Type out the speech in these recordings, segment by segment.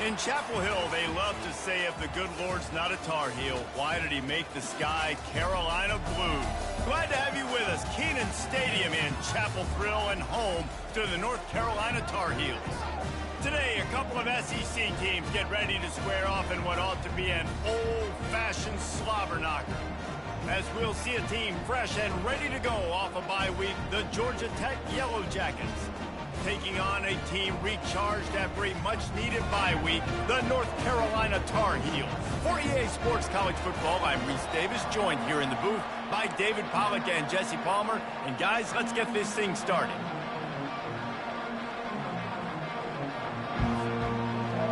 In Chapel Hill, they love to say if the good Lord's not a Tar Heel, why did he make the sky Carolina blue? Glad to have you with us. Kenan Stadium in Chapel Thrill and home to the North Carolina Tar Heels. Today, a couple of SEC teams get ready to square off in what ought to be an old-fashioned slobber knocker. As we'll see a team fresh and ready to go off a bye week, the Georgia Tech Yellow Jackets. Taking on a team recharged after a much-needed bye week, the North Carolina Tar Heels. For EA Sports College Football, I'm Reese Davis, joined here in the booth by David Pollack and Jesse Palmer. And guys, let's get this thing started.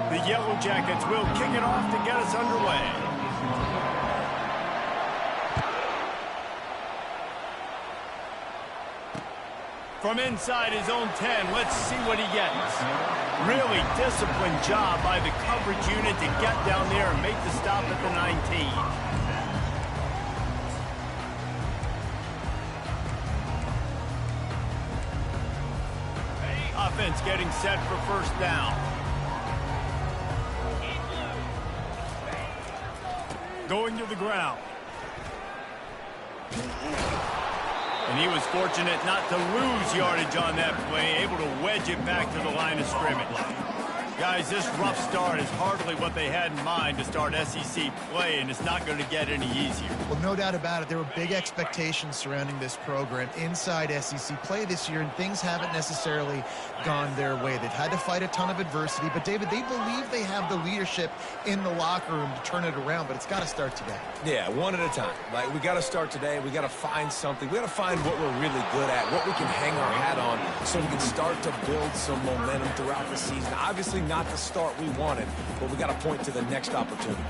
The Yellow Jackets will kick it off to get us underway. From inside his own 10, let's see what he gets. Really disciplined job by the coverage unit to get down there and make the stop at the 19. Offense getting set for first down. Going to the ground. And he was fortunate not to lose yardage on that play, able to wedge it back to the line of scrimmage. Guys, this rough start is hardly what they had in mind to start SEC play, and it's not going to get any easier. Well, no doubt about it. There were big expectations surrounding this program inside SEC play this year, and things haven't necessarily gone their way. They've had to fight a ton of adversity, but, David, they believe they have the leadership in the locker room to turn it around, but it's got to start today. Yeah, one at a time. Like, we got to start today. We got to find something. We got to find what we're really good at, what we can hang our hat on, so we can start to build some momentum throughout the season. Obviously, not the start we wanted, but we got to point to the next opportunity.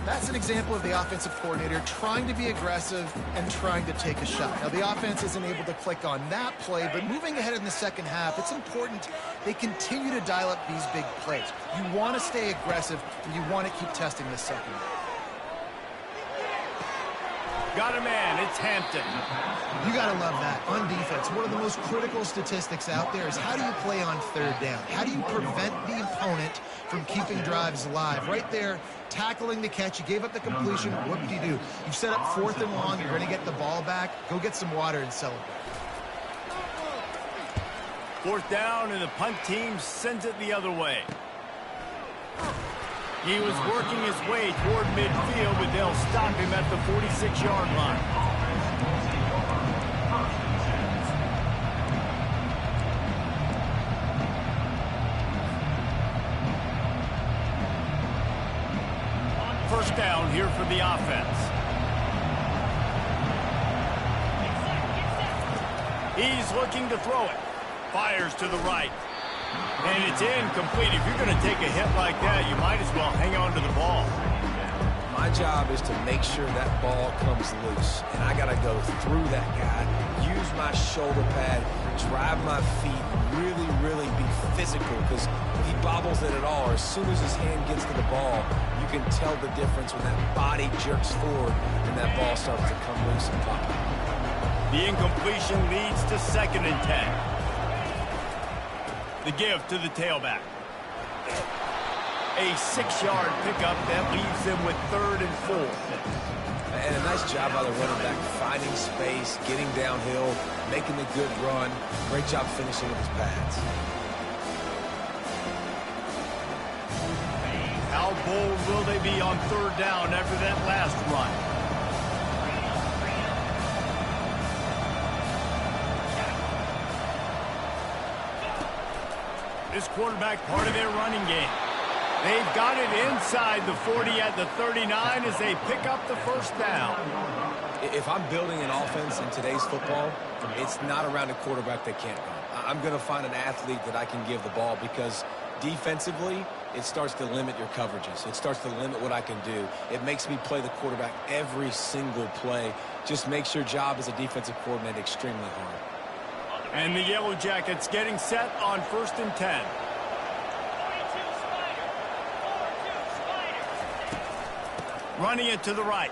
That's an example of the offensive coordinator trying to be aggressive and trying to take a shot. Now, the offense isn't able to click on that play, but moving ahead in the second half, it's important they continue to dial up these big plays. You want to stay aggressive, and you want to keep testing the second half. Got a man, it's Hampton. You got to love that. On defense, one of the most critical statistics out there is how do you play on third down? How do you prevent the opponent from keeping drives alive? Right there, tackling the catch. You gave up the completion. What did you do? You've set up 4th and long. You're going to get the ball back. Go get some water and celebrate. 4th down, and the punt team sends it the other way. He was working his way toward midfield, but they'll stop him at the 46-yard line. First down here for the offense. He's looking to throw it. Fires to the right. And it's incomplete. If you're going to take a hit like that, you might as well hang on to the ball. My job is to make sure that ball comes loose. And I got to go through that guy, use my shoulder pad, drive my feet, really be physical. Because if he bobbles it at all, or as soon as his hand gets to the ball, you can tell the difference when that body jerks forward and that ball starts to come loose and pop out. The incompletion leads to 2nd and 10. The give to the tailback. A 6-yard pickup that leaves them with 3rd and 4. And a nice job by the running back, finding space, getting downhill, making the good run. Great job finishing with his pads. How bold will they be on 3rd down after that last run? This quarterback part of their running game. They've got it inside the 40 at the 39 as they pick up the first down. If I'm building an offense in today's football, it's not around a quarterback that can't run. I'm going to find an athlete that I can give the ball because defensively, it starts to limit your coverages. It starts to limit what I can do. It makes me play the quarterback every single play. Just makes your job as a defensive coordinator extremely hard. And the Yellow Jackets getting set on 1st and 10. Running it to the right.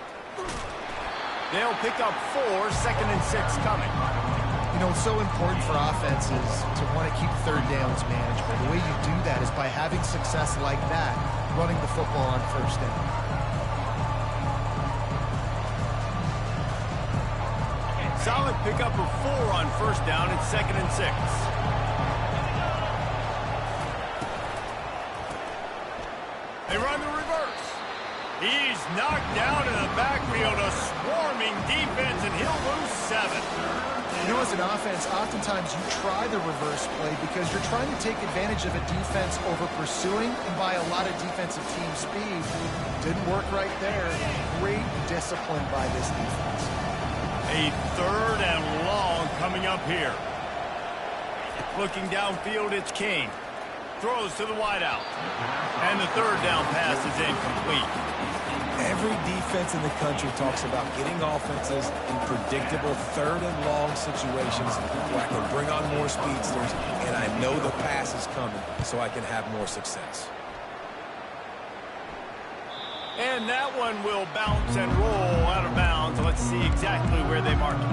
They'll pick up 4, 2nd and 6 coming. You know, it's so important for offenses to want to keep third downs manageable. The way you do that is by having success like that, running the football on first down. Solid pickup of 4 on first down at 2nd and 6. They run the reverse. He's knocked down in the backfield, a swarming defense, and he'll lose 7. You know, as an offense, oftentimes you try the reverse play because you're trying to take advantage of a defense over pursuing and by a lot of defensive team speed. Didn't work right there. Great discipline by this defense. A 3rd and long coming up here. Looking downfield, it's King. Throws to the wideout. And the 3rd down pass is incomplete. Every defense in the country talks about getting offenses in predictable 3rd and long situations where I can bring on more speedsters and I know the pass is coming so I can have more success. And that one will bounce and roll out of bounds. Let's see exactly where they mark it.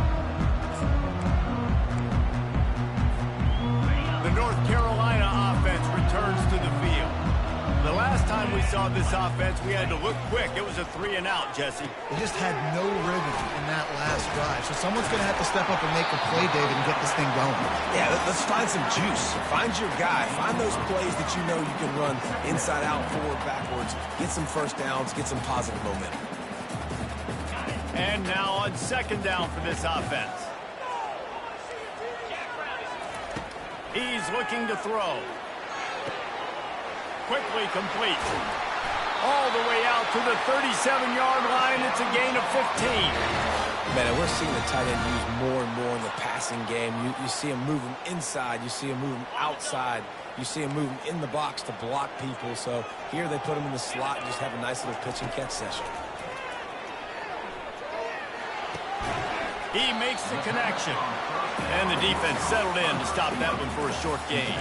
The North Carolina offense returns to the field. The last time we saw this offense, we had to look quick. It was a 3 and out, Jesse. They just had no rhythm in that last drive. So someone's going to have to step up and make a play, David, and get this thing going. Yeah, let's find some juice. Find your guy. Find those plays that you know you can run inside out, forward, backwards. Get some first downs. Get some positive momentum. And now on 2nd down for this offense. He's looking to throw. Quickly complete. All the way out to the 37-yard line. It's a gain of 15. Man, and we're seeing the tight end used more and more in the passing game. You see him moving inside. You see him moving outside. You see him moving in the box to block people. So here they put him in the slot and just have a nice little pitch and catch session. He makes the connection. And the defense settled in to stop that one for a short gain.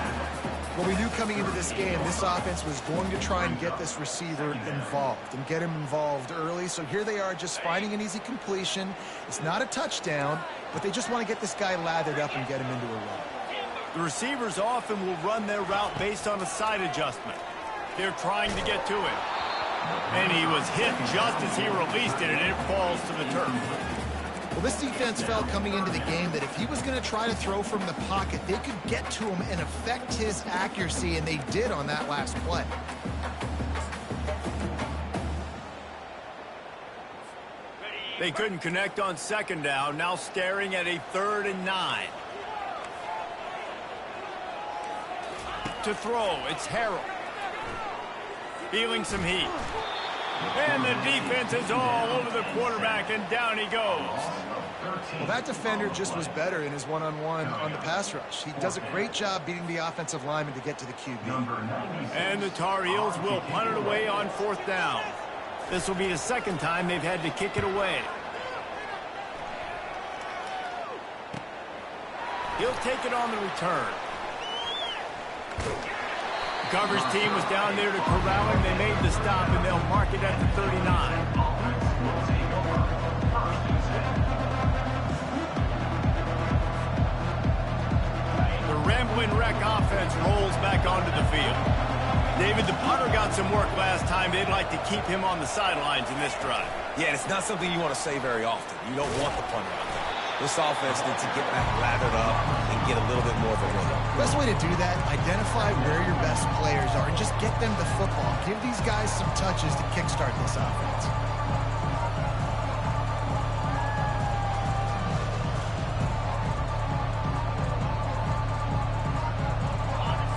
Well, we knew coming into this game, this offense was going to try and get this receiver involved and get him involved early. So here they are just finding an easy completion. It's not a touchdown, but they just want to get this guy lathered up and get him into a run. The receivers often will run their route based on a side adjustment. They're trying to get to it. And he was hit just as he released it, and it falls to the turf. Well, this defense felt coming into the game that if he was going to try to throw from the pocket, they could get to him and affect his accuracy, and they did on that last play. They couldn't connect on 2nd down, now staring at a 3rd and 9. To throw, it's Harrell. Feeling some heat. And the defense is all over the quarterback, and down he goes. Well, that defender just was better in his one-on-one on the pass rush. He does a great job beating the offensive lineman to get to the QB. And the Tar Heels will punt it away on 4th down. This will be the 2nd time they've had to kick it away. He'll take it on the return. Coverage team was down there to corral him. They made the stop, and they'll mark it at the 39. The Ramblin' Wreck offense rolls back onto the field. David, the punter got some work last time. They'd like to keep him on the sidelines in this drive. Yeah, it's not something you want to say very often. You don't want the punter out there. This offense needs to get back lathered up and get a little bit more of a rhythm. Best way to do that, identify where your best players are and just get them the football. Give these guys some touches to kickstart this offense.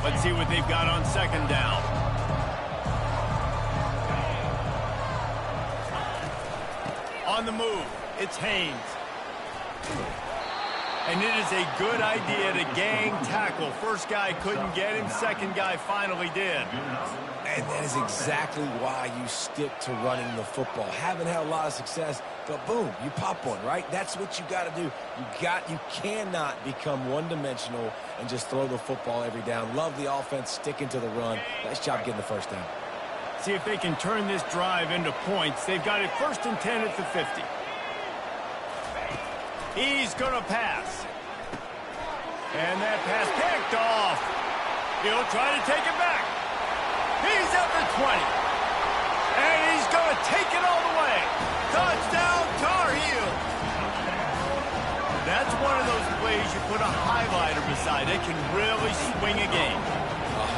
Let's see what they've got on 2nd down. On the move, it's Haynes. And it is a good idea to gang tackle. First guy couldn't get him. Second guy finally did. And that is exactly why you stick to running the football. Haven't had a lot of success, but boom, you pop one, right? That's what you got to do. You cannot become one-dimensional and just throw the football every down. Love the offense, sticking to the run. Nice job getting the first down. See if they can turn this drive into points. They've got it 1st and 10 at the 50. He's going to pass. And that pass picked off. He'll try to take it back. He's at the 20. And he's going to take it all the way. Touchdown, Tar Heels. That's one of those plays you put a highlighter beside. It can really swing a game.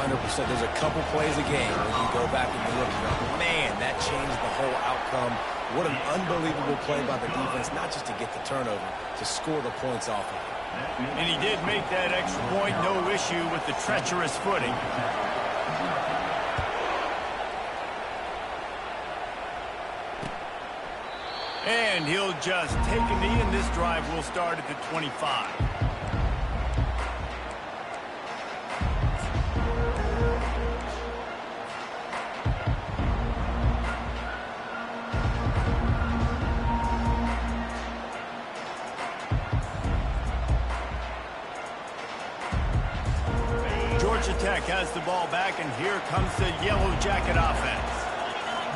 100%. There's a couple plays a game where you go back and you look and go, man, that changed the whole outcome. What an unbelievable play by the defense, not just to get the turnover, to score the points off of it. And he did make that extra point, no issue with the treacherous footing. And he'll just take a knee, and this drive will start at the 25. Georgia Tech has the ball back, and here comes the Yellow Jacket offense.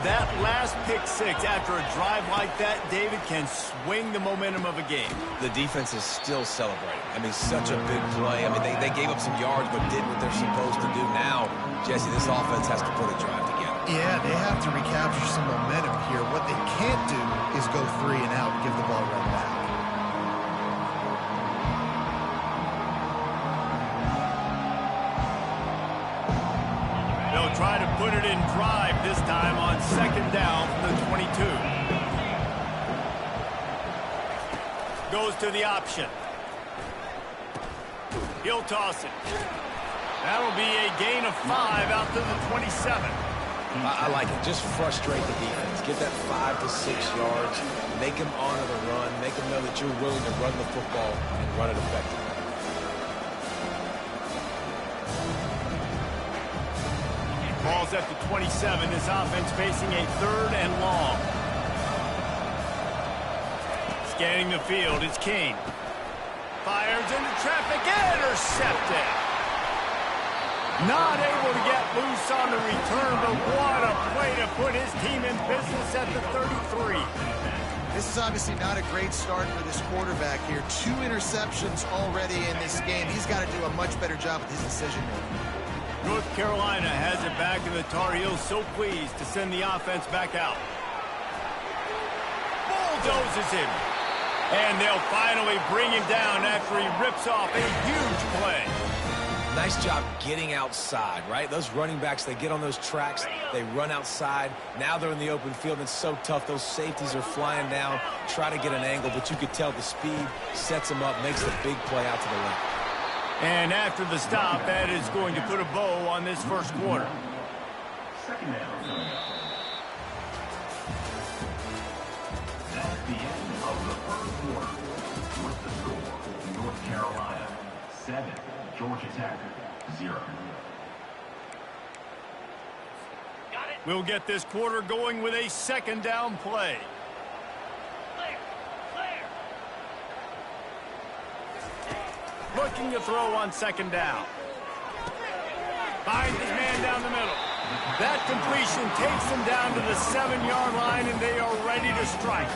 That last pick six after a drive like that, David, can swing the momentum of a game. The defense is still celebrating. I mean, such a big play. I mean, they gave up some yards but did what they're supposed to do. Now, Jesse, this offense has to put a drive together. Yeah, they have to recapture some momentum here. What they can't do is go 3 and out and give the ball right back. They'll try to put it in drive this time on second down from the 22. Goes to the option. He'll toss it. That'll be a gain of 5 out to the 27. I like it. Just frustrate the defense. Get that 5 to 6 yards. Make them honor the run. Make them know that you're willing to run the football and run it effectively. Ball's at the 27. This offense facing a 3rd and long. Scanning the field, it's King. Fires into traffic, intercepted. Not able to get loose on the return, but what a play to put his team in business at the 33. This is obviously not a great start for this quarterback here. 2 interceptions already in this game. He's got to do a much better job with his decision-making. North Carolina has it back, and the Tar Heels so pleased to send the offense back out. Bulldozes him. And they'll finally bring him down after he rips off a huge play. Nice job getting outside, right? Those running backs, they get on those tracks, they run outside. Now they're in the open field. It's so tough. Those safeties are flying down, try to get an angle, but you could tell the speed sets them up, makes the big play out to the left. And after the stop, that is going to put a bow on this first quarter. Second down. That's the end of the first quarter. With the score, North Carolina 7, Georgia Tech 0. We'll get this quarter going with a second down play. Looking to throw on second down. Finds his man down the middle. That completion takes him down to the 7-yard line, and they are ready to strike.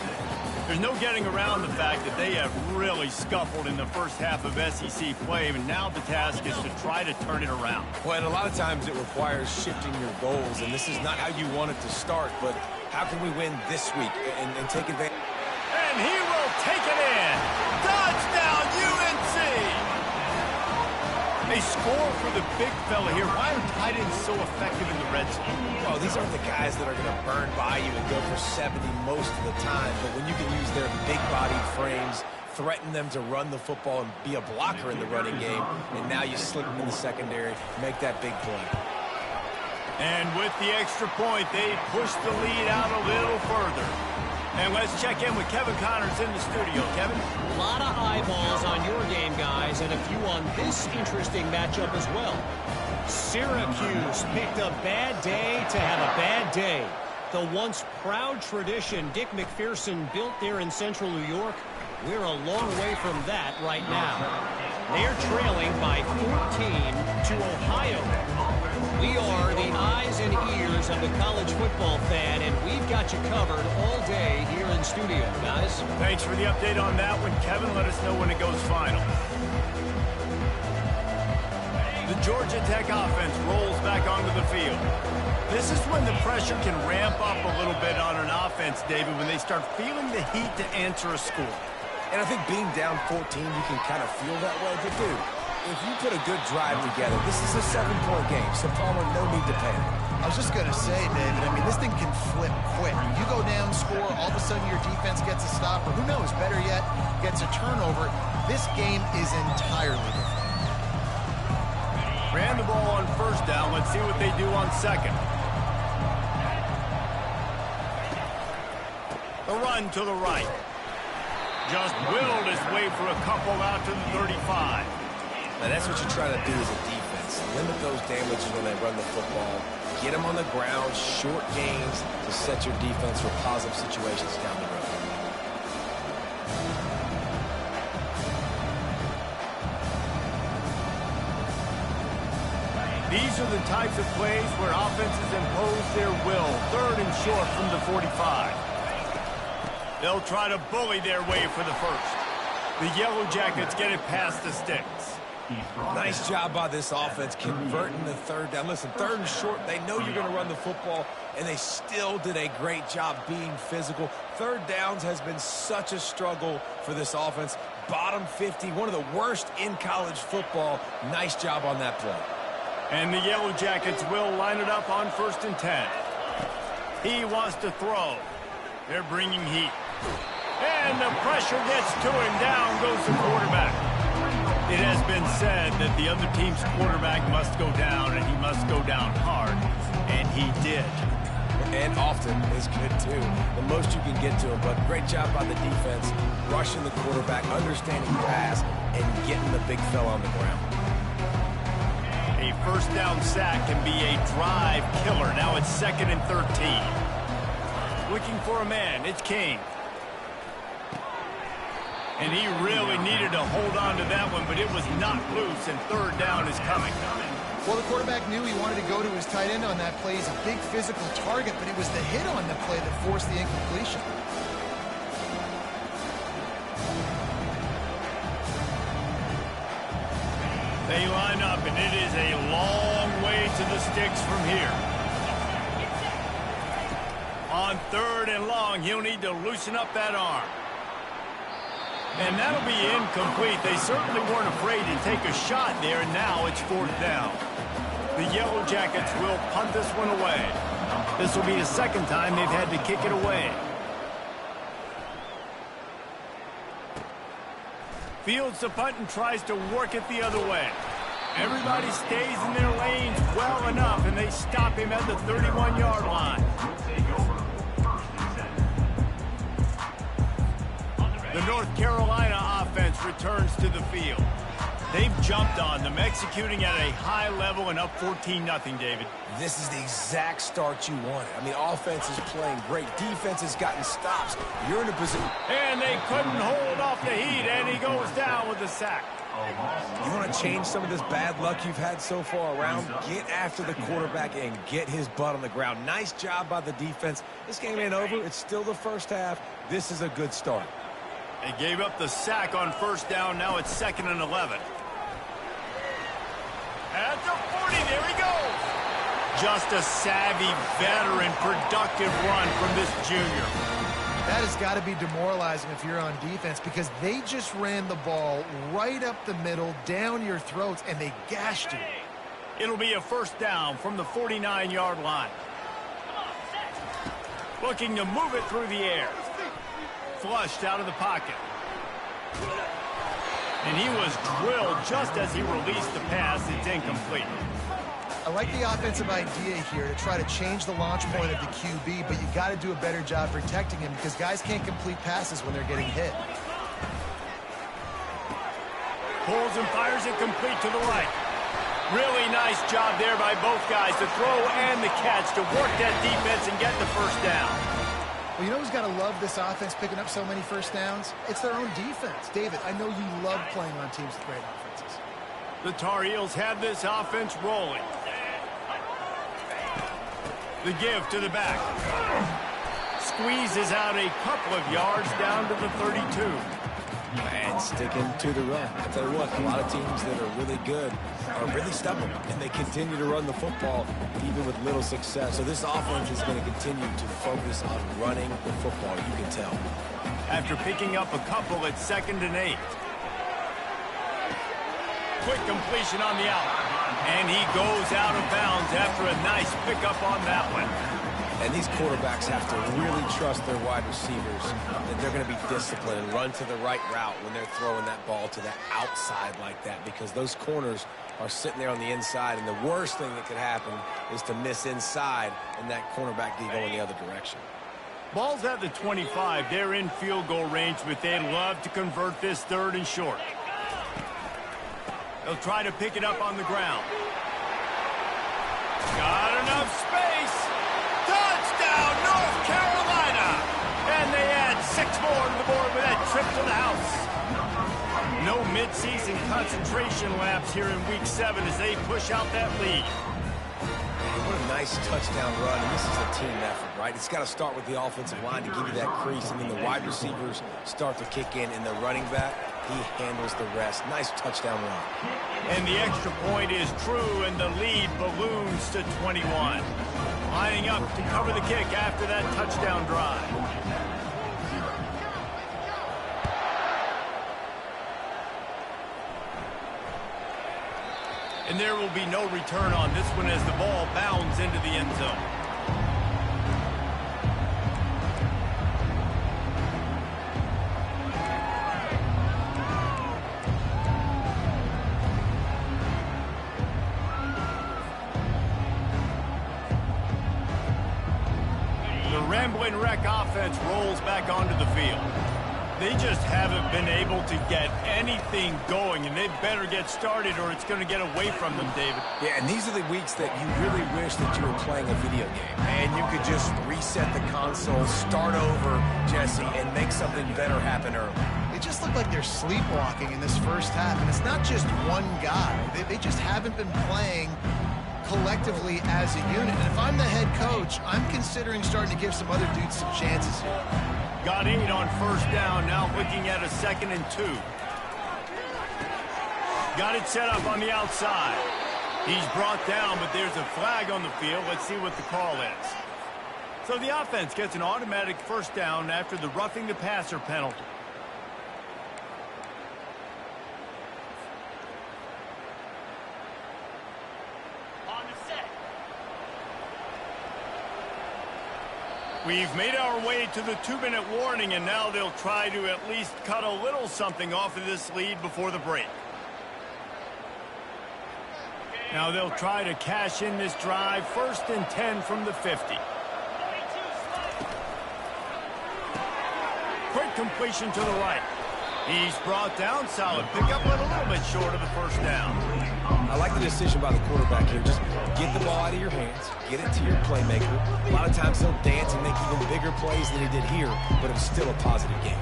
There's no getting around the fact that they have really scuffled in the first half of SEC play, and now the task is to try to turn it around. Well, and a lot of times it requires shifting your goals, and this is not how you want it to start, but how can we win this week and take advantage? And he will take it in. Touchdown, UNC! A score for the big fella here. Why are tight ends so effective in the red zone? Well, these aren't the guys that are going to burn by you and go for 70 most of the time, but when you can use their big-bodied frames, threaten them to run the football and be a blocker in the running game, and now you slip them in the secondary, make that big play. And with the extra point, they push the lead out a little further. And let's check in with Kevin Connors in the studio. Kevin? A lot of eyeballs on your game, guys, and a few on this interesting matchup as well. Syracuse picked a bad day to have a bad day. The once proud tradition Dick McPherson built there in central New York, we're a long way from that right now. They're trailing by 14 to Ohio. We are the eyes and ears of the college football fan, and we've got you covered all day here in studio, guys. Thanks for the update on that one, Kevin. Let us know when it goes final. The Georgia Tech offense rolls back onto the field. This is when the pressure can ramp up a little bit on an offense, David, when they start feeling the heat to answer a score. And I think being down 14, you can kind of feel that way. But, dude, if you put a good drive together, this is a 7-point game, so Palmer, no need to panic. I was just going to say, David, I mean, this thing can flip quick. You go down, score, all of a sudden your defense gets a stop, or who knows, better yet, gets a turnover. This game is entirely different. Ran the ball on first down. Let's see what they do on second. The run to the right. Just willed his way for a couple out to the 35. Now, that's what you try to do as a defense. Limit those damages when they run the football. Get them on the ground, short gains to set your defense for positive situations down the road. These are the types of plays where offenses impose their will. 3rd and short from the 45. They'll try to bully their way for the first. The Yellow Jackets get it past the sticks. Nice job by this offense converting the 3rd down. Listen, 3rd and short, they know you're going to run the football, and they still did a great job being physical. 3rd downs has been such a struggle for this offense. Bottom 50, one of the worst in college football. Nice job on that play. And the Yellow Jackets will line it up on 1st and 10. He wants to throw. They're bringing heat. And the pressure gets to him. Down goes the quarterback. It has been said that the other team's quarterback must go down, and he must go down hard. And he did. And often is good, too. The most you can get to him. But great job by the defense, rushing the quarterback, understanding pass, and getting the big fella on the ground. A first down sack can be a drive killer. Now it's 2nd and 13. Looking for a man. It's King. And he really needed to hold on to that one, but it was not loose, and 3rd down is coming. Well, the quarterback knew he wanted to go to his tight end on that play. He's a big physical target, but it was the hit on the play that forced the incompletion. They line up, and it is a long way to the sticks from here. On 3rd and long, he'll need to loosen up that arm. And that'll be incomplete. They certainly weren't afraid to take a shot there, and now it's 4th down. The Yellow Jackets will punt this one away. This will be the 2nd time they've had to kick it away. Fields the punt and tries to work it the other way. Everybody stays in their lanes well enough, and they stop him at the 31-yard line. The North Carolina offense returns to the field. They've jumped on them, executing at a high level and up 14-0, David. This is the exact start you wanted. I mean, offense is playing great. Defense has gotten stops. You're in a position. And they couldn't hold off the heat, and he goes down with the sack. You want to change some of this bad luck you've had so far around? Get after the quarterback and get his butt on the ground. Nice job by the defense. This game ain't over. It's still the first half. This is a good start. They gave up the sack on 1st down. Now it's 2nd and 11. At the 40, there he goes. Just a savvy, veteran, productive run from this junior. That has got to be demoralizing if you're on defense, because they just ran the ball right up the middle, down your throats, and they gashed you. It'll be a 1st down from the 49-yard line. Looking to move it through the air. Flushed out of the pocket. And he was drilled just as he released the pass. It's incomplete. I like the offensive idea here to try to change the launch point of the QB, but you got to do a better job protecting him, because guys can't complete passes when they're getting hit. Pulls and fires it complete to the right. Really nice job there by both guys, the throw and the catch, to work that defense and get the 1st down. Well, you know who's got to love this offense picking up so many 1st downs? It's their own defense. David, I know you love playing on teams with great offenses. The Tar Heels have this offense rolling. The give to the back. Squeezes out a couple of yards down to the 32. And sticking to the run. I tell you what, a lot of teams that are really good are really stubborn, and they continue to run the football even with little success. So this offense is going to continue to focus on running the football, you can tell. After picking up a couple at 2nd and 8. Quick completion on the out. And he goes out of bounds after a nice pickup on that one. And these quarterbacks have to really trust their wide receivers that they're going to be disciplined and run to the right route when they're throwing that ball to the outside like that, because those corners are sitting there on the inside, and the worst thing that could happen is to miss inside and that cornerback be going the other direction. Ball's at the 25. They're in field goal range, but they'd love to convert this 3rd and short. They'll try to pick it up on the ground. Got enough space. Touchdown, North Carolina! And they add 6 more to the board with that trip to the house. No midseason concentration laps here in Week 7 as they push out that lead. What a nice touchdown run, and this is a team effort, right? It's got to start with the offensive line to give you that crease, and then the wide receivers start to kick in, and the running back, he handles the rest. Nice touchdown run. And the extra point is true, and the lead balloons to 21. Lining up to cover the kick after that touchdown drive. And there will be no return on this one as the ball bounds into the end zone. The Ramblin' Wreck offense rolls back onto the field. They just haven't been able to get anything going, and they better get started or it's going to get away from them, David. Yeah, and these are the weeks that you really wish that you were playing a video game, and you could just reset the console, start over, Jesse, and make something better happen early. It just looked like they're sleepwalking in this first half, and it's not just one guy. They just haven't been playing collectively as a unit. And if I'm the head coach, I'm considering starting to give some other dudes some chances here. Got 8 on 1st down, now looking at a 2nd and 2. Got it set up on the outside. He's brought down, but there's a flag on the field. Let's see what the call is. So the offense gets an automatic 1st down after the roughing the passer penalty. We've made our way to the 2-minute warning, and now they'll try to at least cut a little something off of this lead before the break. Now they'll try to cash in this drive. 1st and 10 from the 50. Quick completion to the right. He's brought down, solid pickup, but a little bit short of the 1st down. I like the decision by the quarterback here. Just get the ball out of your hands, get it to your playmaker. A lot of times he'll dance and make even bigger plays than he did here, but it was still a positive game.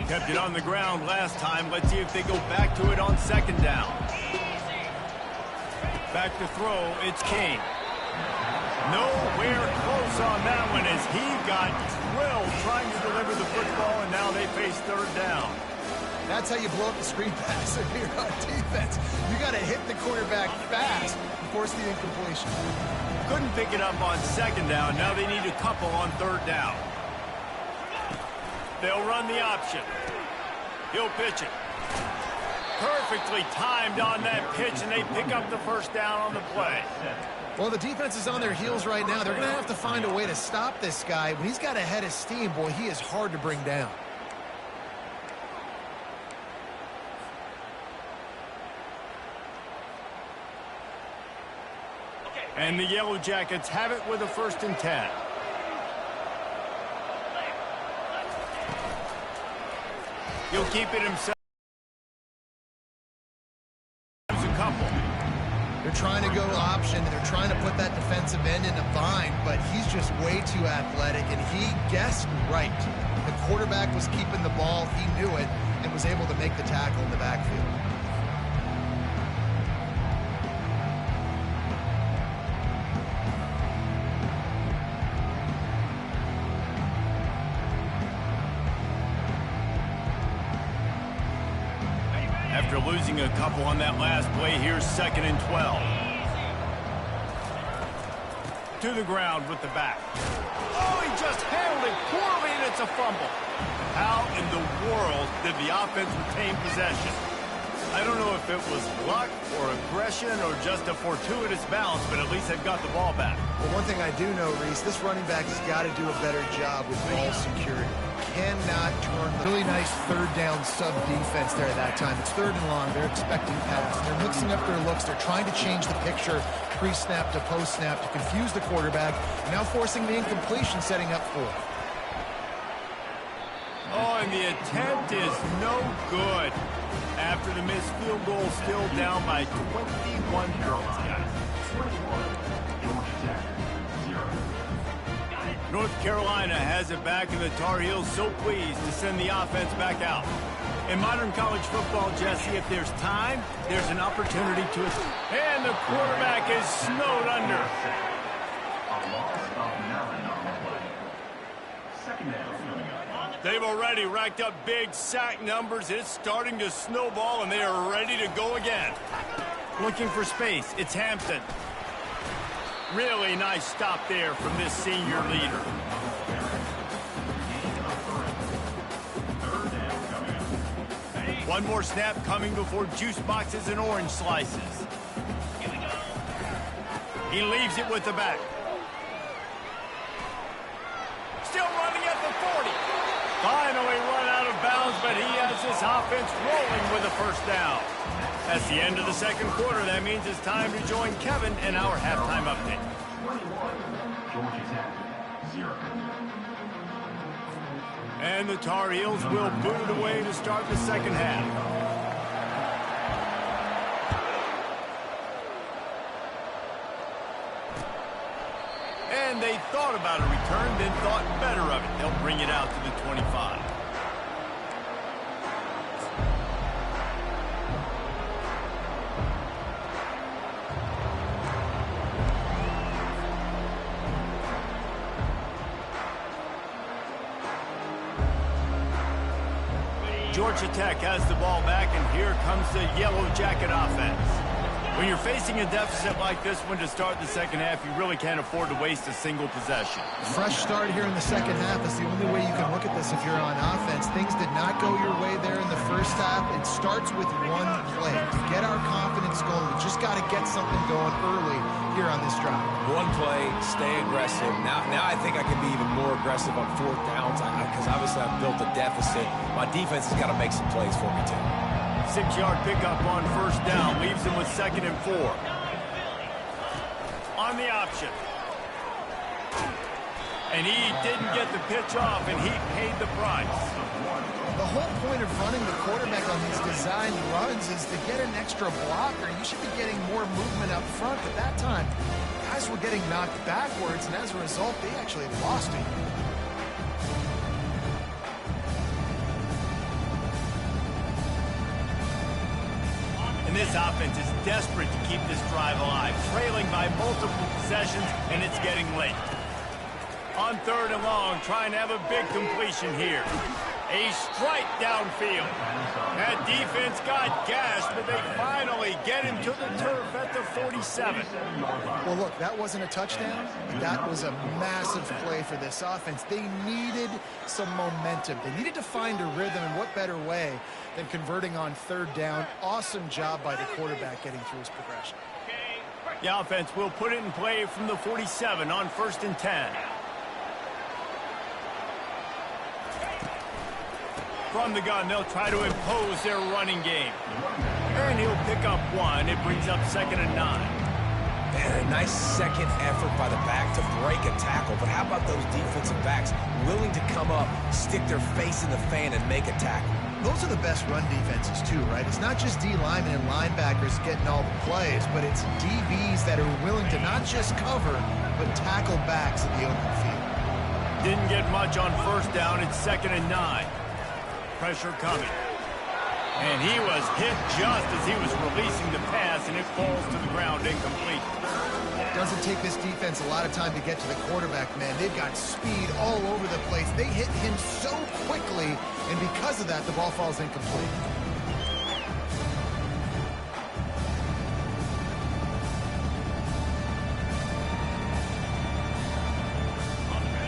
Kept it on the ground last time. Let's see if they go back to it on 2nd down. Back to throw, it's King. Nowhere close on that one as he got drilled trying to deliver the football, and now they face 3rd down. That's how you blow up the screen pass if you're on defense. You got to hit the quarterback fast and force the incompletion. Couldn't pick it up on 2nd down. Now they need a couple on 3rd down. They'll run the option. He'll pitch it. Perfectly timed on that pitch, and they pick up the 1st down on the play. Well, the defense is on their heels right now. They're going to have to find a way to stop this guy. When he's got a head of steam, boy, he is hard to bring down. And the Yellow Jackets have it with a 1st and 10. He'll keep it himself. There's a couple. They're trying to go option, and they're trying to put that defensive end in a bind, but he's just way too athletic, and he guessed right. The quarterback was keeping the ball. He knew it and was able to make the tackle in the backfield. After losing a couple on that last play, here's 2nd and 12. To the ground with the back. Oh, he just handled it poorly, and it's a fumble. How in the world did the offense retain possession? I don't know if it was luck or aggression or just a fortuitous bounce, but at least they've got the ball back. Well, one thing I do know, Reese, this running back has got to do a better job with ball security. Cannot turn the really nice third down sub defense there at that time. It's 3rd and long. They're expecting pass. They're mixing up their looks. They're trying to change the picture pre-snap to post-snap to confuse the quarterback. Now forcing the incompletion, setting up 4th. Oh, and the attempt is no good. After the missed field goal, still down by 21 points, guys. North Carolina has it back, and the Tar Heels so pleased to send the offense back out. In modern college football, Jesse, if there's time, there's an opportunity to... And the quarterback is snowed under. A loss of 9 on the play. 2nd down. They've already racked up big sack numbers. It's starting to snowball, and they are ready to go again. Looking for space. It's Hampton. Really nice stop there from this senior leader. One more snap coming before juice boxes and orange slices. He leaves it with the back. Still running at the 40. Finally run out of bounds, but he has this offense rolling with a 1st down. That's the end of the 2nd quarter. That means it's time to join Kevin in our halftime update. 21, Georgia Tech, 0. And the Tar Heels will boot it away to start the 2nd half. And they thought about a return, then thought better of it. They'll bring it out to the 25. Georgia Tech has the ball back, and here comes the Yellow Jacket offense. When you're facing a deficit like this one to start the 2nd half, you really can't afford to waste a single possession. Fresh start here in the 2nd half is the only way you can look at this if you're on offense. Things did not go your way there in the 1st half. It starts with one play. To get our confidence going, we just got to get something going early here on this drive. One play, stay aggressive. Now I think I can be even more aggressive on 4th downs because obviously I've built a deficit. My defense has got to make some plays for me too. 6-yard pickup on 1st down. Leaves him with 2nd and 4. On the option. And he didn't get the pitch off, and he paid the price. The whole point of running the quarterback on these designed runs is to get an extra blocker. You should be getting more movement up front, but that time, guys were getting knocked backwards, and as a result, they actually lost it. And this offense is desperate to keep this drive alive, trailing by multiple possessions, and it's getting late. On 3rd and long, trying to have a big completion here. A strike downfield. That defense got gashed, but they finally get him to the turf at the 47. Well, look, that wasn't a touchdown. That was a massive play for this offense. They needed some momentum. They needed to find a rhythm, and what better way than converting on 3rd down. Awesome job by the quarterback getting through his progression. The offense will put it in play from the 47 on 1st and 10. From the gun, they'll try to impose their running game. And he'll pick up 1. It brings up 2nd and 9. And a nice second effort by the back to break a tackle. But how about those defensive backs willing to come up, stick their face in the fan, and make a tackle? Those are the best run defenses, too, right? It's not just D linemen and linebackers getting all the plays, but it's DBs that are willing to not just cover, but tackle backs in the open field. Didn't get much on 1st down. It's 2nd and 9. Pressure coming. And he was hit just as he was releasing the pass, and it falls to the ground incomplete. It doesn't take this defense a lot of time to get to the quarterback, man. They've got speed all over the place. They hit him so quickly, and because of that, the ball falls incomplete.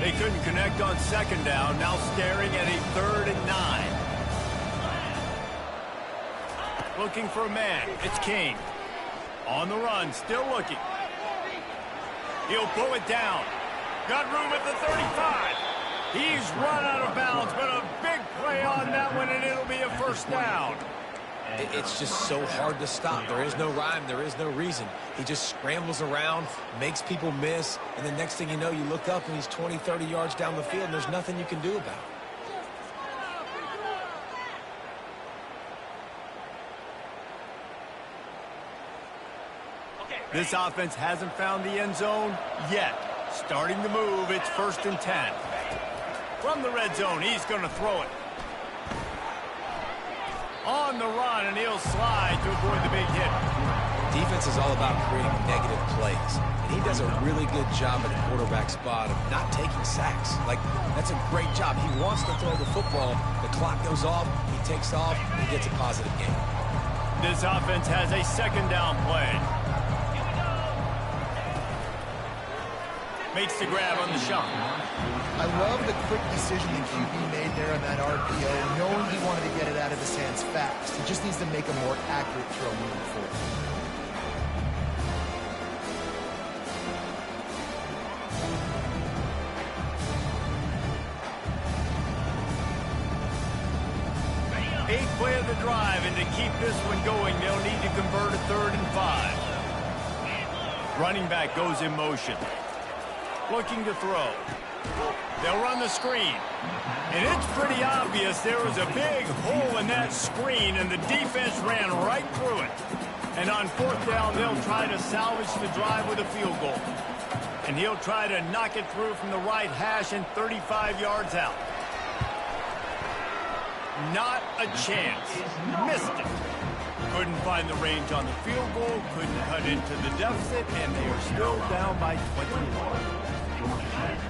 They couldn't connect on second down, now staring at a 3rd and 9. Looking for a man. It's King. On the run, still looking. He'll pull it down. Got room at the 35. He's run out of bounds, but a big play on that one, and it'll be a 1st down. It's just so hard to stop. There is no rhyme. There is no reason. He just scrambles around, makes people miss, and the next thing you know, you look up and he's 20, 30 yards down the field, and there's nothing you can do about it. This offense hasn't found the end zone yet. Starting to move, it's 1st and 10. From the red zone, he's going to throw it. On the run, and he'll slide to avoid the big hit. Defense is all about creating negative plays, and he does a really good job at the quarterback spot of not taking sacks. Like, that's a great job. He wants to throw the football. The clock goes off, he takes off, he gets a positive gain. This offense has a 2nd down play. Makes the grab on the shot. I love the quick decision the QB made there on that RPO, knowing he wanted to get it out of his hands fast. He just needs to make a more accurate throw moving forward. Eighth play of the drive, and to keep this one going, they'll need to convert a 3rd and 5. Running back goes in motion. Looking to throw. They'll run the screen. And it's pretty obvious there was a big hole in that screen, and the defense ran right through it. And on 4th down, they'll try to salvage the drive with a field goal. And he'll try to knock it through from the right hash and 35 yards out. Not a chance. Missed it. Couldn't find the range on the field goal, couldn't cut into the deficit, and they are still down by 21.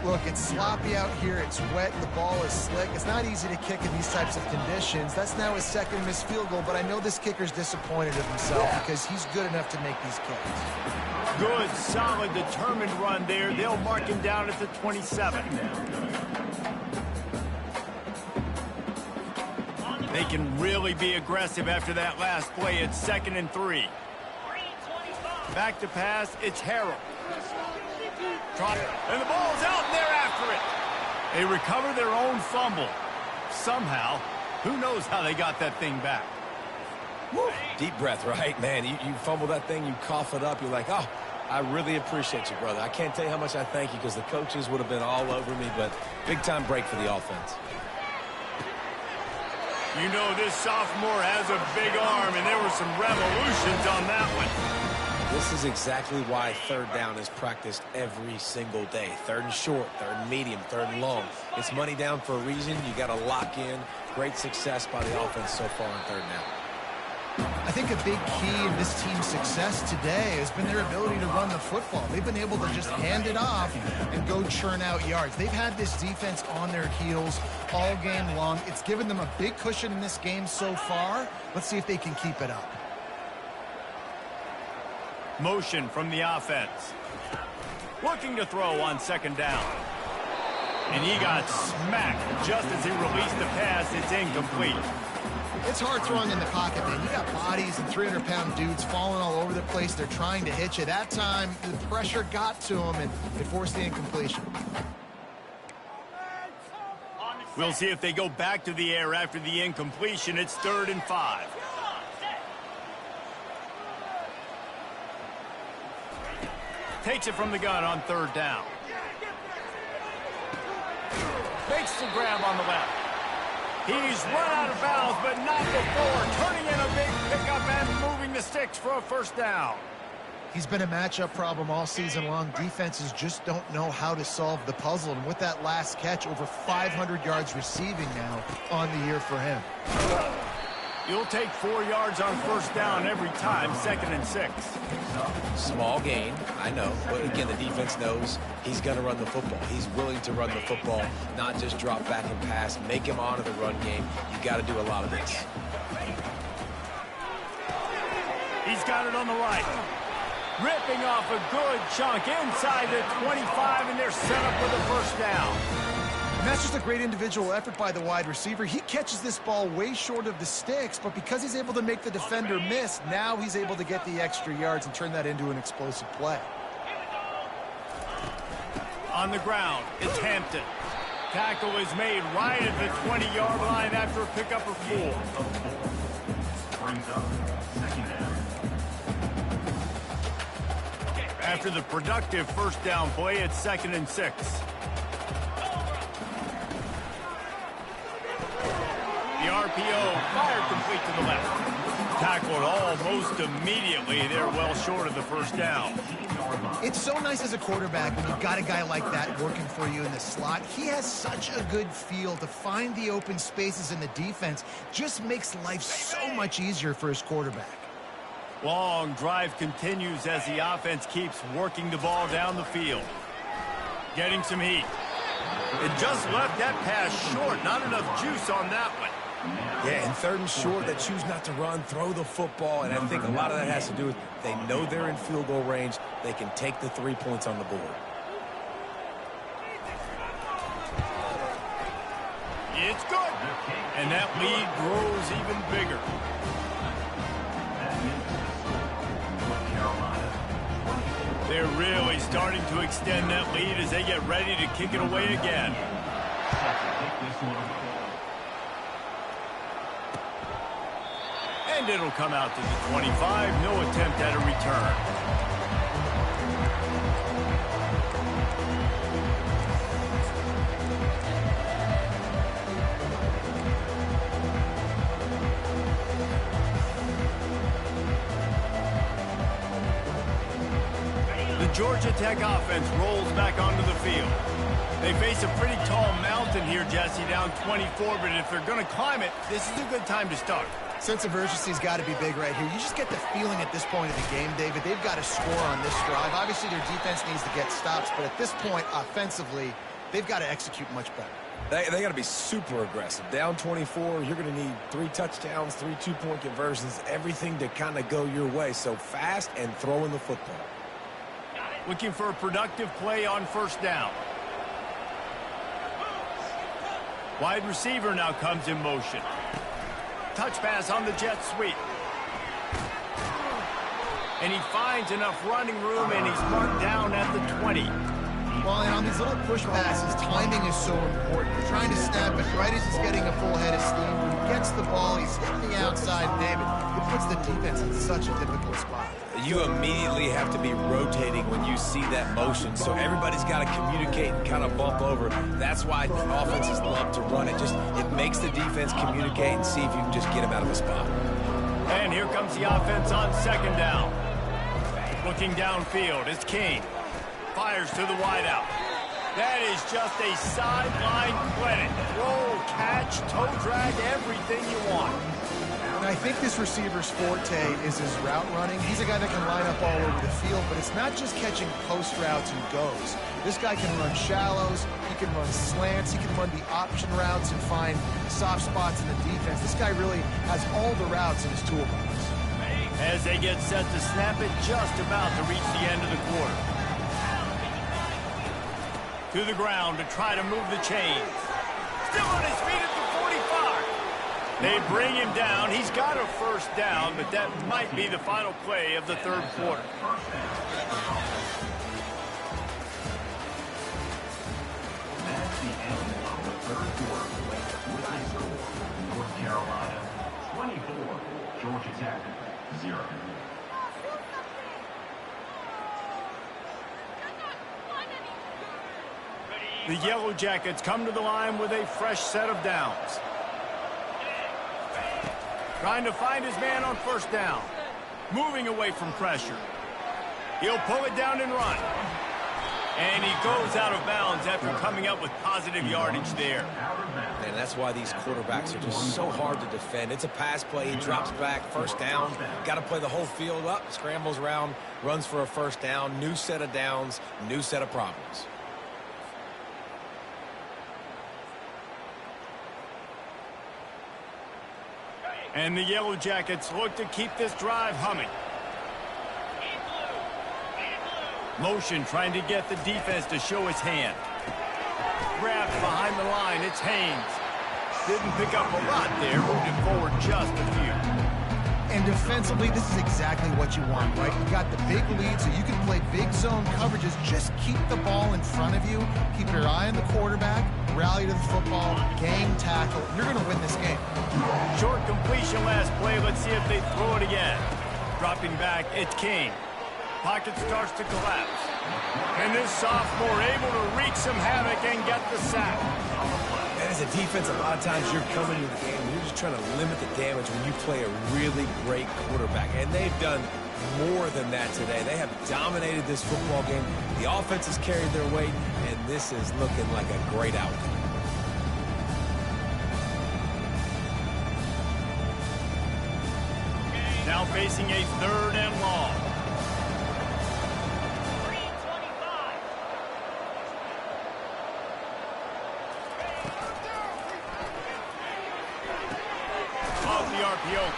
Look, it's sloppy out here. It's wet. The ball is slick. It's not easy to kick in these types of conditions. That's now his 2nd missed field goal, but I know this kicker's disappointed of himself because he's good enough to make these kicks. Good, solid, determined run there. They'll mark him down at the 27. They can really be aggressive after that last play. It's 2nd and 3. Back to pass, it's Harrell. And the ball's out, and they're after it. They recover their own fumble. Somehow, who knows how they got that thing back. Woo. Deep breath, right? Man, you fumble that thing, you cough it up, you're like, oh, I really appreciate you, brother. I can't tell you how much I thank you because the coaches would have been all over me, but big-time break for the offense. You know this sophomore has a big arm, and there were some revolutions on that one. This is exactly why 3rd down is practiced every single day. 3rd and short, 3rd and medium, 3rd and long. It's money down for a reason. You got to lock in. Great success by the offense so far on 3rd down. I think a big key in this team's success today has been their ability to run the football. They've been able to just hand it off and go churn out yards. They've had this defense on their heels all game long. It's given them a big cushion in this game so far. Let's see if they can keep it up. Motion from the offense. Looking to throw on 2nd down. And he got smacked just as he released the pass. It's incomplete. It's hard throwing in the pocket, man. You got bodies and 300-pound dudes falling all over the place. They're trying to hit you. That time, the pressure got to him, and it forced the incompletion. We'll see if they go back to the air after the incompletion. It's 3rd and 5. Takes it from the gun on 3rd down. Makes the grab on the left. He's run out of bounds, but not before. Turning in a big pickup and moving the sticks for a 1st down. He's been a matchup problem all season long. Defenses just don't know how to solve the puzzle. And with that last catch, over 500 yards receiving now on the year for him. You'll take 4 yards on 1st down every time, 2nd and 6. Small gain, I know. But again, the defense knows he's going to run the football. He's willing to run the football, not just drop back and pass, make him honor the run game. You got to do a lot of this. He's got it on the right. Ripping off a good chunk inside the 25, and they're set up with a first down. And that's just a great individual effort by the wide receiver. He catches this ball way short of the sticks, but because he's able to make the defender miss, now he's able to get the extra yards and turn that into an explosive play. On the ground, it's Hampton. Tackle is made right at the 20-yard line after a pickup of 4. Brings up second down. After the productive first down play, it's 2nd and 6. The RPO fired complete to the left. Tackled almost immediately. They're well short of the first down. It's so nice as a quarterback when you've got a guy like that working for you in the slot. He has such a good feel to find the open spaces in the defense. Just makes life so much easier for his quarterback. Long drive continues as the offense keeps working the ball down the field. Getting some heat. It just left that pass short. Not enough juice on that one. Yeah, and 3rd and short, they choose not to run, throw the football, and I think a lot of that has to do with they know they're in field goal range. They can take the 3 points on the board. It's good. And that lead grows even bigger. They're really starting to extend that lead as they get ready to kick it away again. And it'll come out to the 25. No attempt at a return. The Georgia Tech offense rolls back onto the field. They face a pretty tall mountain here, Jesse, down 24, but if they're going to climb it, this is a good time to start. Sense of urgency's got to be big right here. You just get the feeling at this point of the game, David, they've got to score on this drive. Obviously, their defense needs to get stops, but at this point, offensively, they've got to execute much better. They got to be super aggressive. Down 24, you're going to need 3 touchdowns, 3 two-point conversions, everything to kind of go your way. So fast and throwing the football. Looking for a productive play on first down. Wide receiver now comes in motion. Touch pass on the jet sweep. And he finds enough running room, and he's marked down at the 20. Well, and on these little push passes, timing is so important. You're trying to snap it right as he's getting a full head of steam. When he gets the ball, he's hitting the outside, David. It puts the defense in such a difficult spot. You immediately have to be rotating when you see that motion, so everybody's got to communicate and kind of bump over. That's why offenses love to run it. It makes the defense communicate and see if you can just get him out of a spot. And here comes the offense on second down. Looking downfield, it's King. Fires to the wideout. That is just a sideline clinic. Roll, catch, toe drag, everything you want. And I think this receiver's forte is his route running. He's a guy that can line up all over the field, but it's not just catching post routes and goes. This guy can run shallows, he can run slants, he can run the option routes and find soft spots in the defense. This guy really has all the routes in his toolbox. As they get set to snap it, just about to reach the end of the quarter. To the ground to try to move the chains. Still on his feet at the 45. They bring him down. He's got a first down, but that might be the final play of the third quarter. That's the end of the third quarter. With the score, North Carolina 24, Georgia Tech 0. The Yellow Jackets come to the line with a fresh set of downs. Trying to find his man on first down. Moving away from pressure. He'll pull it down and run. And he goes out of bounds after coming up with positive yardage there. And that's why these quarterbacks are just so hard to defend. It's a pass play. He drops back, first down. Got to play the whole field up, scrambles around, runs for a first down. New set of downs, new set of problems. And the Yellow Jackets look to keep this drive humming. Motion trying to get the defense to show his hand. Grabs behind the line. It's Haynes. Didn't pick up a lot there. Moved it forward just a few. And defensively, this is exactly what you want, right? You got the big lead, so you can play big zone coverages. Just keep the ball in front of you. Keep your eye on the quarterback. Rally to the football. Game tackle. You're going to win this game. Short completion last play. Let's see if they throw it again. Dropping back, it's King. Pocket starts to collapse. And this sophomore able to wreak some havoc and get the sack. And as a defense, a lot of times you're coming to the game and you're just trying to limit the damage when you play a really great quarterback. And they've done more than that today. They have dominated this football game. The offense has carried their weight, and this is looking like a great outcome. Now facing a 3rd and long.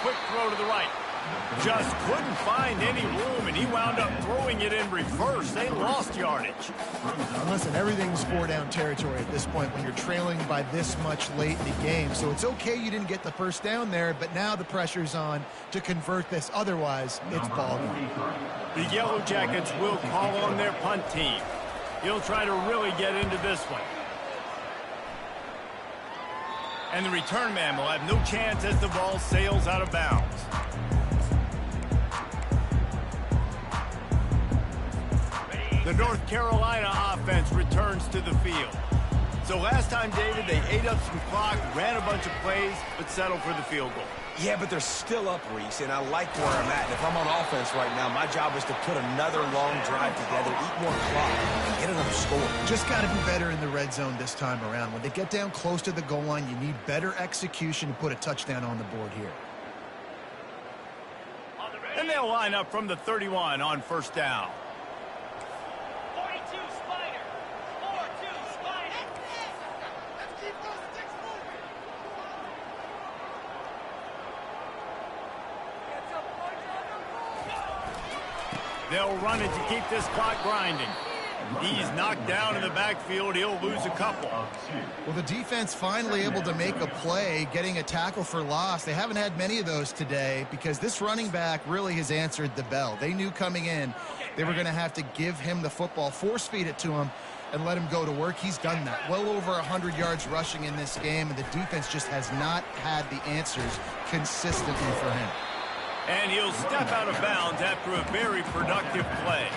Quick throw to the right. Just couldn't find any room, and he wound up throwing it in reverse. They lost yardage. Listen, everything's 4-down territory at this point when you're trailing by this much late in the game. So it's okay you didn't get the first down there, but now the pressure's on to convert this. Otherwise, it's ball game. The Yellow Jackets will call on their punt team. He'll try to really get into this one. And the return man will have no chance as the ball sails out of bounds. The North Carolina offense returns to the field. So last time, David, they ate up some clock, ran a bunch of plays, but settled for the field goal. Yeah, but they're still up, Reese, and I like where I'm at. And if I'm on offense right now, my job is to put another long drive together, eat more clock, and get another score. Just got to be better in the red zone this time around. When they get down close to the goal line, you need better execution to put a touchdown on the board here. And they'll line up from the 31 on 1st down. 42 Spider. 4-2 Spider. Let's keep those sticks moving. They'll run it to keep this clock grinding. He's knocked down in the backfield. He'll lose a couple. Well, the defense finally able to make a play, getting a tackle for loss. They haven't had many of those today because this running back really has answered the bell. They knew coming in they were going to have to give him the football, force feed it to him, and let him go to work. He's done that. Well over 100 yards rushing in this game, and the defense just has not had the answers consistently for him. And he'll step out of bounds after a very productive play.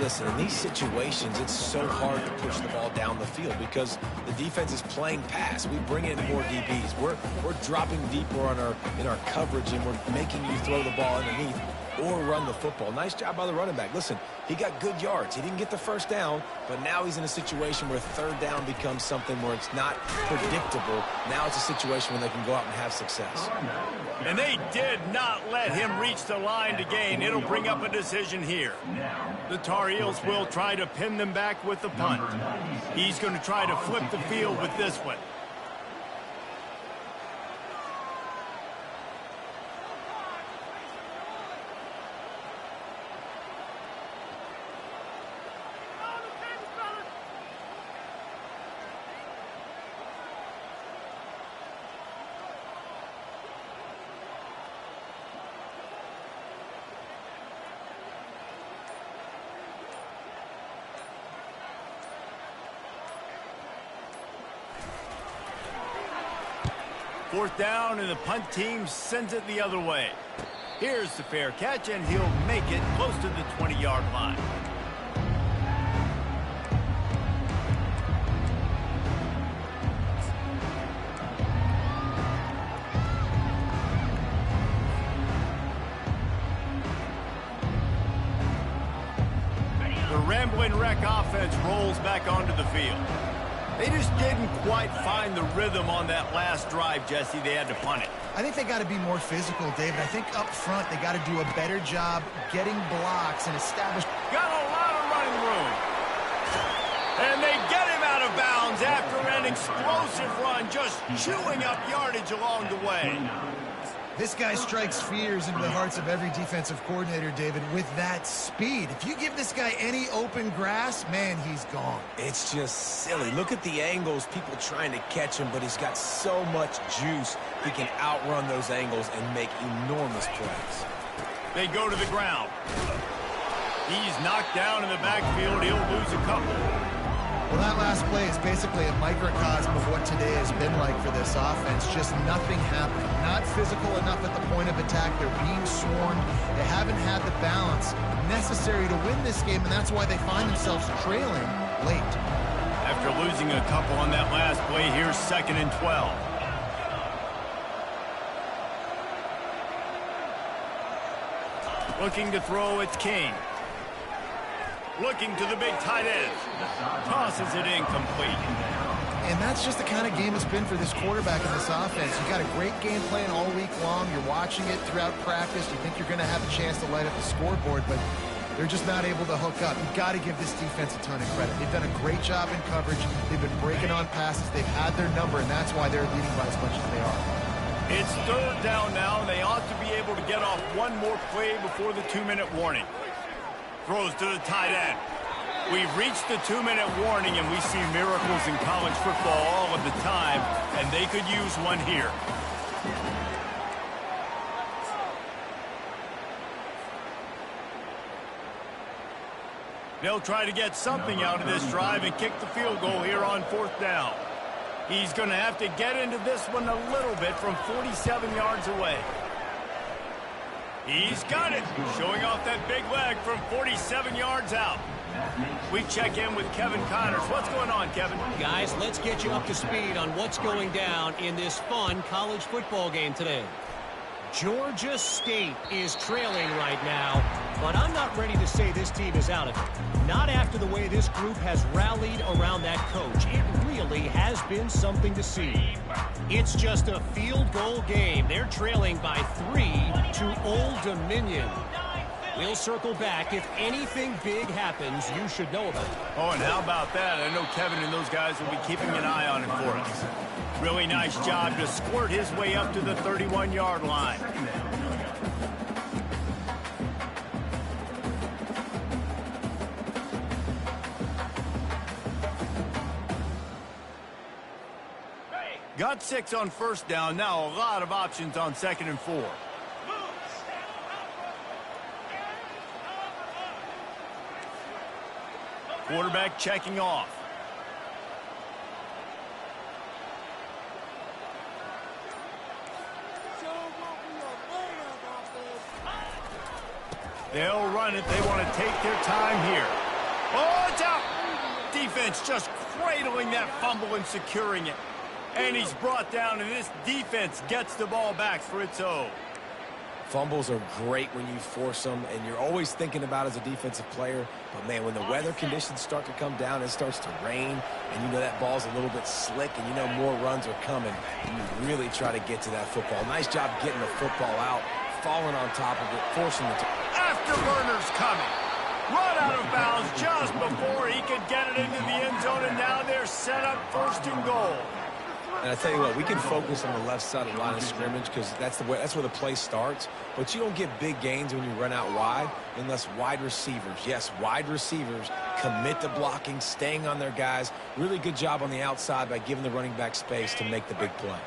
Listen, in these situations, it's so hard to push the ball down the field because the defense is playing pass. We bring in more DBs. We're dropping deeper in our coverage, and we're making you throw the ball underneath or run the football. Nice job by the running back. Listen, he got good yards. He didn't get the first down, but now he's in a situation where 3rd down becomes something where it's not predictable. Now it's a situation where they can go out and have success. And they did not let him reach the line to gain. It'll bring up a decision here. The Tar Heels will try to pin them back with the punt. He's going to try to flip the field with this one. Fourth down, and the punt team sends it the other way. Here's the fair catch, and he'll make it close to the 20-yard line. The Rambling Wreck offense rolls back onto the field. They just didn't quite find the rhythm on that last drive, Jesse. They had to punt it. I think they got to be more physical, David. I think up front they got to do a better job getting blocks and establish. Got a lot of running room. And they get him out of bounds after an explosive run, just chewing up yardage along the way. This guy strikes fears into the hearts of every defensive coordinator, David, with that speed. If you give this guy any open grass, man, he's gone. It's just silly. Look at the angles, people trying to catch him, but he's got so much juice. He can outrun those angles and make enormous plays. They go to the ground. He's knocked down in the backfield. He'll lose a couple. Well, that last play is basically a microcosm of what today has been like for this offense. Just nothing happening. Not physical enough at the point of attack. They're being swarmed. They haven't had the balance necessary to win this game, and that's why they find themselves trailing late. After losing a couple on that last play, here's 2nd and 12. Looking to throw, it's King. Looking to the big tight end. Tosses it incomplete. And that's just the kind of game it's been for this quarterback in this offense. You got a great game plan all week long. You're watching it throughout practice. You think you're going to have a chance to light up the scoreboard, but they're just not able to hook up. You've got to give this defense a ton of credit. They've done a great job in coverage. They've been breaking on passes. They've had their number, and that's why they're leading by as much as they are. It's 3rd down now. They ought to be able to get off one more play before the 2-minute warning. Throws to the tight end. We've reached the 2-minute warning, and we see miracles in college football all of the time, and they could use one here. They'll try to get something out of this drive and kick the field goal here on 4th down. He's going to have to get into this one a little bit from 47 yards away. He's got it, showing off that big leg from 47 yards out. We check in with Kevin Connors. What's going on, Kevin? Guys, let's get you up to speed on what's going down in this fun college football game today. Georgia State is trailing right now, but I'm not ready to say this team is out of it. Not after the way this group has rallied around that coach. It really has been something to see. It's just a field goal game. They're trailing by 3 to Old Dominion. We'll circle back. If anything big happens, you should know about it. Oh, and how about that? I know Kevin and those guys will be keeping an eye on it for us. Really nice job to squirt his way up to the 31-yard line. Got 6 on 1st down. Now a lot of options on 2nd and 4. Quarterback checking off. They'll run it. They want to take their time here. Oh, it's out. Defense just cradling that fumble and securing it. And he's brought down, and this defense gets the ball back for its own. Fumbles are great when you force them, and you're always thinking about as a defensive player. But, man, when the weather conditions start to come down, it starts to rain, and you know that ball's a little bit slick, and you know more runs are coming, and you really try to get to that football. Nice job getting the football out, falling on top of it, forcing it to... Afterburner's coming. Run out of bounds just before he could get it into the end zone, and now they're set up 1st and goal. And I tell you what, we can focus on the left side of the line of scrimmage because that's where the play starts. But you don't get big gains when you run out wide unless wide receivers, yes, wide receivers, commit to blocking, staying on their guys. Really good job on the outside by giving the running back space to make the big play.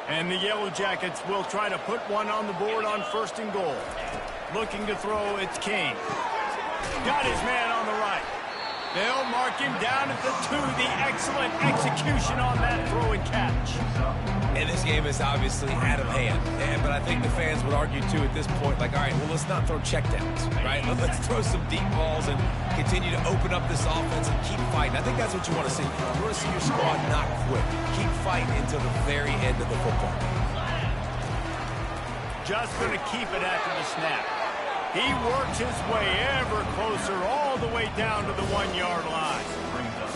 And the Yellow Jackets will try to put one on the board on 1st and goal. Looking to throw, it's King. Got his man on the right. They'll mark him down at the 2. The excellent execution on that throw and catch. And this game is obviously out of hand. But I think the fans would argue, too, at this point, like, all right, well, let's not throw checkdowns, right? Let's throw some deep balls and continue to open up this offense and keep fighting. I think that's what you want to see. You want to see your squad not quit. Keep fighting until the very end of the football game. Just going to keep it after the snap. He works his way ever closer all the way down to the 1-yard line.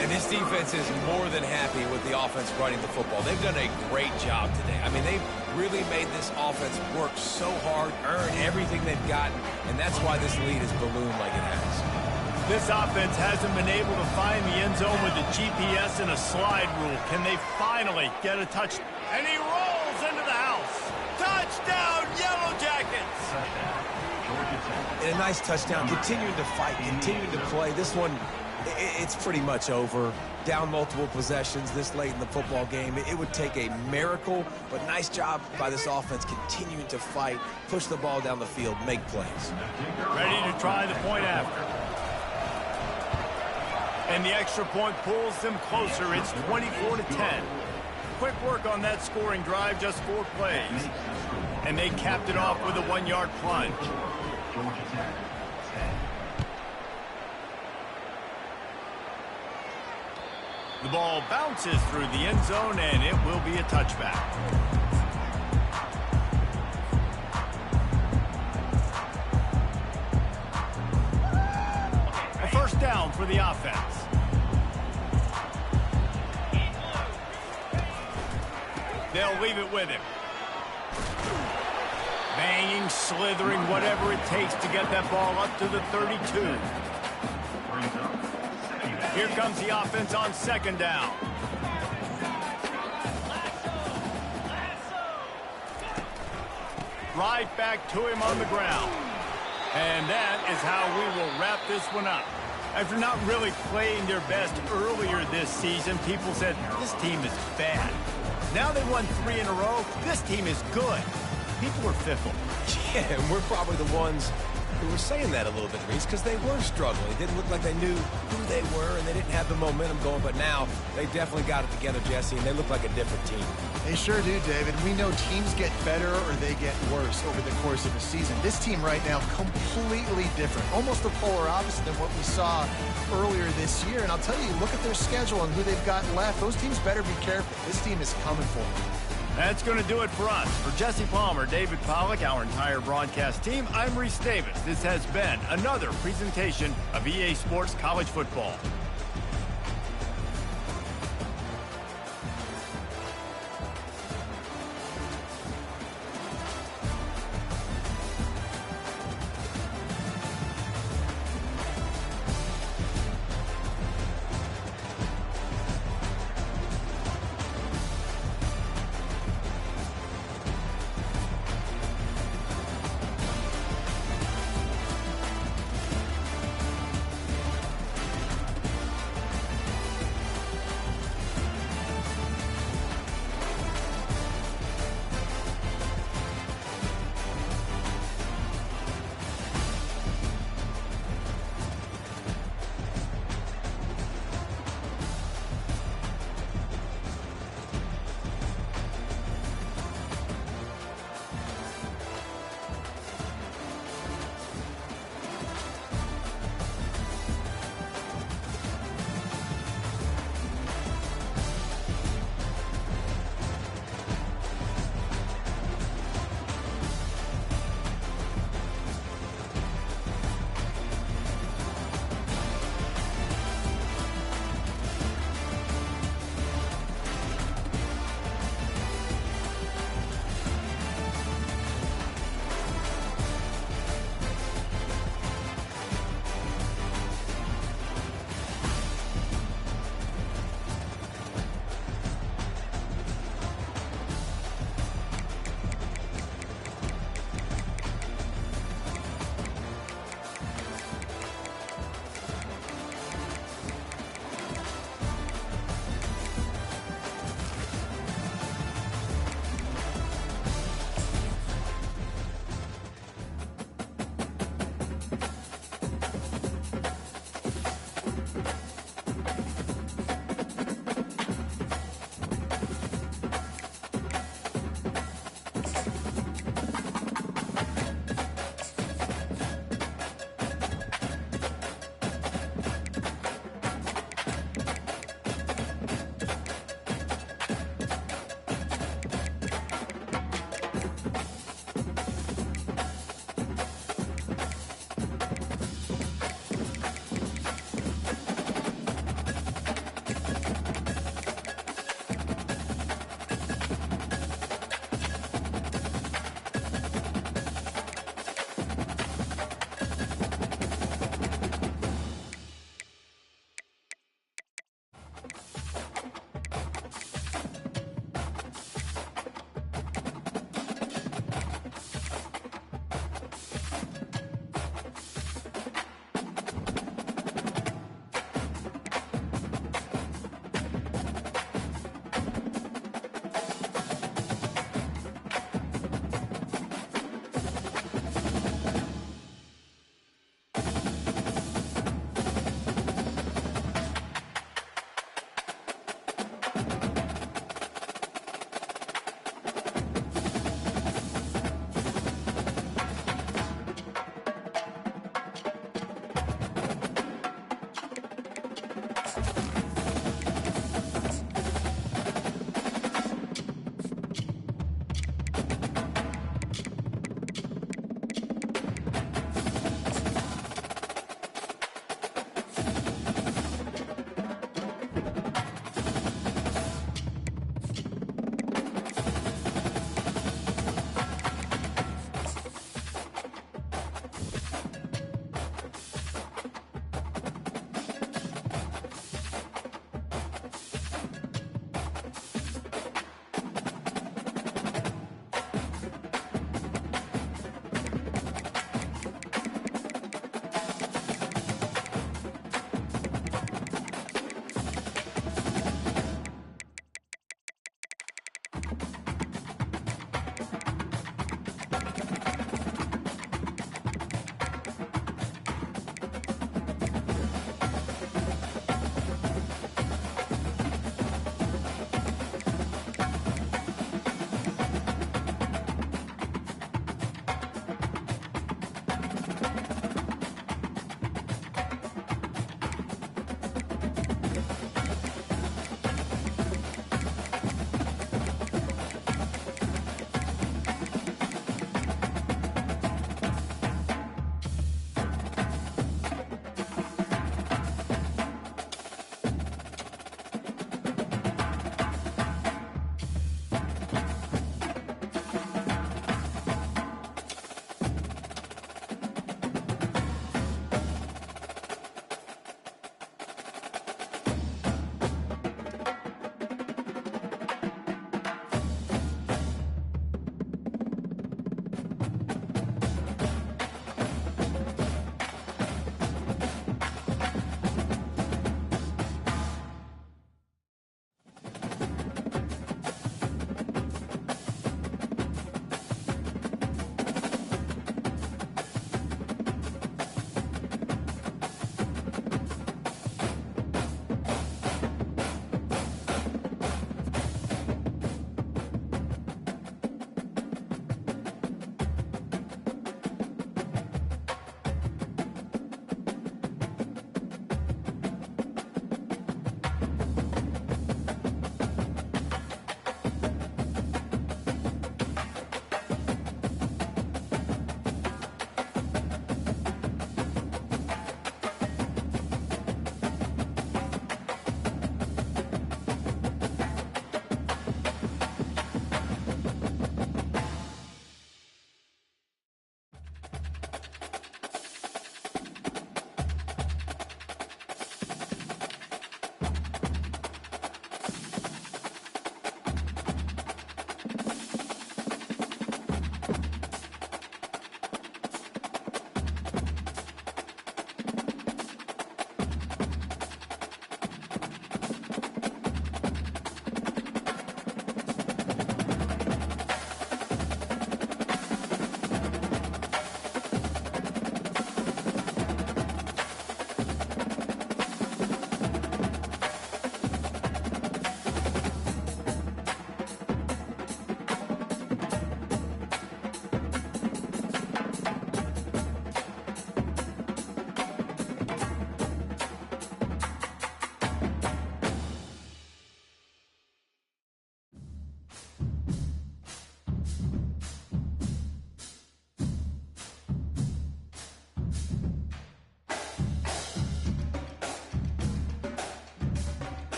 And this defense is more than happy with the offense running the football. They've done a great job today. I mean, they've really made this offense work so hard, earn everything they've gotten, and that's why this lead has ballooned like it has. This offense hasn't been able to find the end zone with the GPS and a slide rule. Can they finally get a touch? And he rolls into the house. Touchdown! Touchdown, Yellow Jackets! Touchdown, Georgia Tech. And a nice touchdown, continuing to fight, continuing to play. This one, it's pretty much over. Down multiple possessions this late in the football game. It would take a miracle, but nice job by this offense continuing to fight, push the ball down the field, make plays. Ready to try the point after. And the extra point pulls them closer. It's 24-10. Quick work on that scoring drive, just 4 plays. And they capped it off with a 1-yard plunge. Georgia Tech, 10. The ball bounces through the end zone, and it will be a touchback. A first down for the offense. They'll leave it with him. Banging, slithering, whatever it takes to get that ball up to the 32. Here comes the offense on second down. Right back to him on the ground. And that is how we will wrap this one up. After not really playing their best earlier this season, people said, this team is bad. Now they won 3 in a row. This team is good. People are fickle. Yeah, and we're probably the ones who were saying that a little bit, Reese, because they were struggling. It didn't look like they knew who they were, and they didn't have the momentum going. But now they definitely got it together, Jesse, and they look like a different team. They sure do, David. We know teams get better or they get worse over the course of a season. This team right now, completely different. Almost the polar opposite than what we saw earlier this year. And I'll tell you, look at their schedule and who they've got left. Those teams better be careful. This team is coming for them. That's going to do it for us. For Jesse Palmer, David Pollack, our entire broadcast team, I'm Reese Davis. This has been another presentation of EA Sports College Football.